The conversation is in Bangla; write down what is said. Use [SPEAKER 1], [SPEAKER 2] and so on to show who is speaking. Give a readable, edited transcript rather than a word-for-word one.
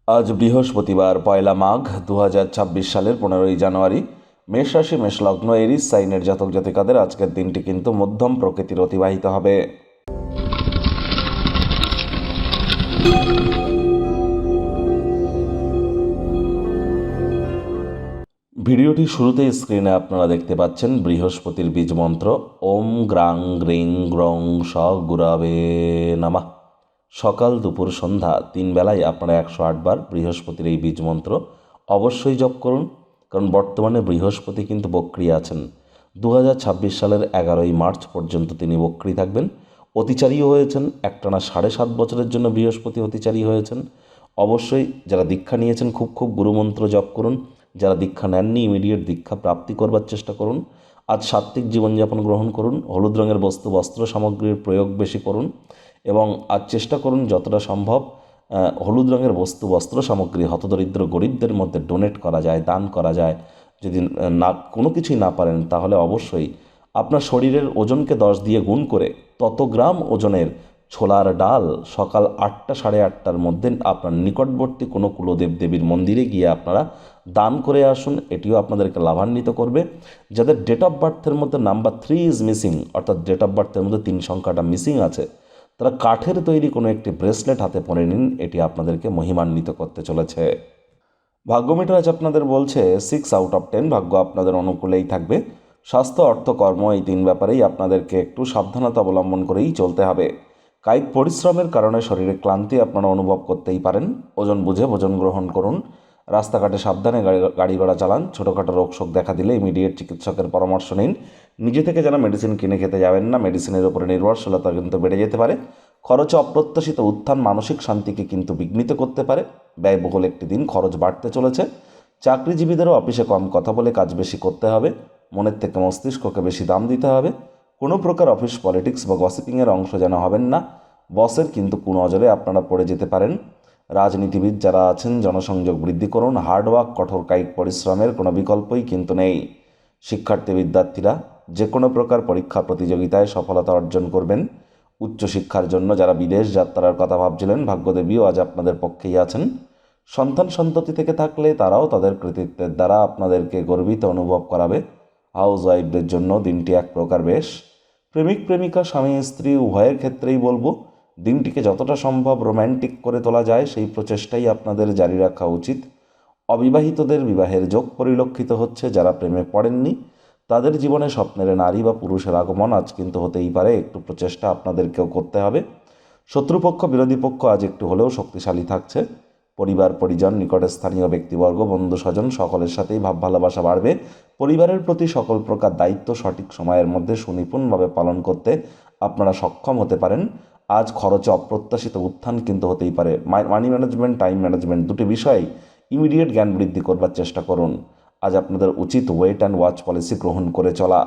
[SPEAKER 1] আজ বৃহস্পতিবার ১ মাঘ ২০২৬ সালের ১৫ জানুয়ারি। মেষ রাশি মেষ লগ্ন এরিস সাইনের জাতক জাতিকাদের আজকের দিনটি কিন্তু মধ্যম প্রকৃতির অতিবাহিত হবে। ভিডিওটি শুরুতেই স্ক্রিনে আপনারা দেখতে পাচ্ছেন বৃহস্পতির বীজ মন্ত্র ওম গ্রাং গ্রিং গ্রং স গুরাবে নমঃ। সকাল দুপুর সন্ধ্যা ৩ বেলায় আপনারা ১০৮ বার বৃহস্পতির এই বীজ মন্ত্র অবশ্যই জপ করুন, কারণ বর্তমানে বৃহস্পতি কিন্তু বক্রী আছেন। ২০২৬ সালের ১১ মার্চ পর্যন্ত তিনি বক্রী থাকবেন। অতিচারীও হয়েছেন, একটানা ৭.৫ বছরের জন্য বৃহস্পতি অতিচারী হয়েছেন। অবশ্যই যারা দীক্ষা নিয়েছেন খুব গুরুমন্ত্র জপ করুন, যারা দীক্ষা নেননি ইমিডিয়েট দীক্ষা প্রাপ্তি করবার চেষ্টা করুন। আজ সাত্ত্বিক জীবনযাপন গ্রহণ করুন, হলুদ রঙের বস্ত্র সামগ্রীর প্রয়োগ বেশি করুন এবং আজ চেষ্টা করুন যতটা সম্ভব হলুদ রঙের বস্ত্র সামগ্রী হতদরিদ্র গরিবদের মধ্যে ডোনেট করা যায়, দান করা যায়। যদি না কোনো কিছুই না পারেন তাহলে অবশ্যই আপনার শরীরের ওজনকে ১০ দিয়ে গুণ করে তত গ্রাম ওজনের ছোলার ডাল সকাল ৮টা সাড়ে ৮টার মধ্যে আপনার নিকটবর্তী কোনো কুলদেব দেবীর মন্দিরে গিয়ে আপনারা দান করে আসুন। এটিও আপনাদেরকে লাভান্বিত করবে। যাদের ডেট অফ বার্থের মধ্যে নাম্বার 3 ইজ মিসিং, অর্থাৎ ডেট অফ বার্থের মধ্যে ৩ সংখ্যাটা মিসিং আছে, তারা কাঠের তৈরি কোনো একটি ব্রেসলেট হাতে পরে নিন, এটি আপনাদেরকে মহিমান্বিত করতে চলেছে। ভাগ্য মিটার আজ আপনাদের বলছে 6/10, ভাগ্য আপনাদের অনুকূলেই থাকবে। স্বাস্থ্য, অর্থ, কর্ম এই ৩ ব্যাপারেই আপনাদেরকে একটু সাবধানতা অবলম্বন করেই চলতে হবে। কায়িক পরিশ্রমের কারণে শরীরে ক্লান্তি আপনারা অনুভব করতেই পারেন। ওজন বুঝে ভোজন গ্রহণ করুন। রাস্তাঘাটে সাবধানে গাড়ি ঘোড়া চালান। ছোটোখাটো রোগ শোক দেখা দিলে ইমিডিয়েট চিকিৎসকের পরামর্শ নিন। নিজে থেকে যেন মেডিসিন কিনে খেতে যাবেন না, মেডিসিনের উপরে নির্ভরশীলতা কিন্তু বেড়ে যেতে পারে। খরচে অপ্রত্যাশিত উত্থান মানসিক শান্তিকে কিন্তু বিঘ্নিত করতে পারে। ব্যয়বহুল একটি দিন, খরচ বাড়তে চলেছে। চাকরিজীবীদেরও অফিসে কম কথা বলে কাজ বেশি করতে হবে। মনের থেকে মস্তিষ্ককে বেশি দাম দিতে হবে। কোনো প্রকার অফিস পলিটিক্স বা গসিপিংয়ের অংশ যেন হবেন না। বসের কিন্তু কুনজরে আপনারা পড়ে যেতে পারেন। রাজনীতিবিদ যারা আছেন জনসংযোগ বৃদ্ধি করুন। হার্ডওয়ার্ক, কঠোর কায়িক পরিশ্রমের কোনো বিকল্পই কিন্তু নেই। শিক্ষার্থী বিদ্যার্থীরা যে কোনো প্রকার পরীক্ষা প্রতিযোগিতায় সফলতা অর্জন করবেন। উচ্চশিক্ষার জন্য যারা বিদেশ যাত্রার কথা ভাবছিলেন, ভাগ্যদেবীও আজ আপনাদের পক্ষেই আছেন। সন্তান সন্ততি থেকে থাকলে তারাও তাদের কৃতিত্বের দ্বারা আপনাদেরকে গর্বিত অনুভব করাবে। হাউস ওয়াইফদের জন্য দিনটি এক প্রকার বেশ। প্রেমিক প্রেমিকা, স্বামী স্ত্রী উভয়ের ক্ষেত্রেই বলবো দিনটিকে যতটা সম্ভব রোম্যান্টিক করে তোলা যায় সেই প্রচেষ্টাই আপনাদের জারি রাখা উচিত। অবিবাহিতদের বিবাহের যোগ পরিলক্ষিত হচ্ছে। যারা প্রেমে পড়েননি তাদের জীবনে স্বপ্নের নারী বা পুরুষের আগমন আজ কিন্তু হতেই পারে। একটু প্রচেষ্টা আপনাদেরকেও করতে হবে। শত্রুপক্ষ বিরোধী পক্ষ আজ একটু হলেও শক্তিশালী থাকছে। পরিবার পরিজন, নিকটের স্থানীয় ব্যক্তিবর্গ, বন্ধু স্বজন সকলের সাথেই ভাব ভালোবাসা বাড়বে। পরিবারের প্রতি সকল প্রকার দায়িত্ব সঠিক সময়ের মধ্যে সুনিপুণভাবে পালন করতে আপনারা সক্ষম হতে পারেন। আজ খরচে অপ্রত্যাশিত উত্থান কিন্তু হতেই পারে। মানি ম্যানেজমেন্ট, টাইম ম্যানেজমেন্ট দুটি বিষয়েই ইমিডিয়েট জ্ঞান বৃদ্ধি করবার চেষ্টা করুন। আজ আপনাদের উচিত ওয়েট অ্যান্ড ওয়াচ পলিসি গ্রহণ করে চলা।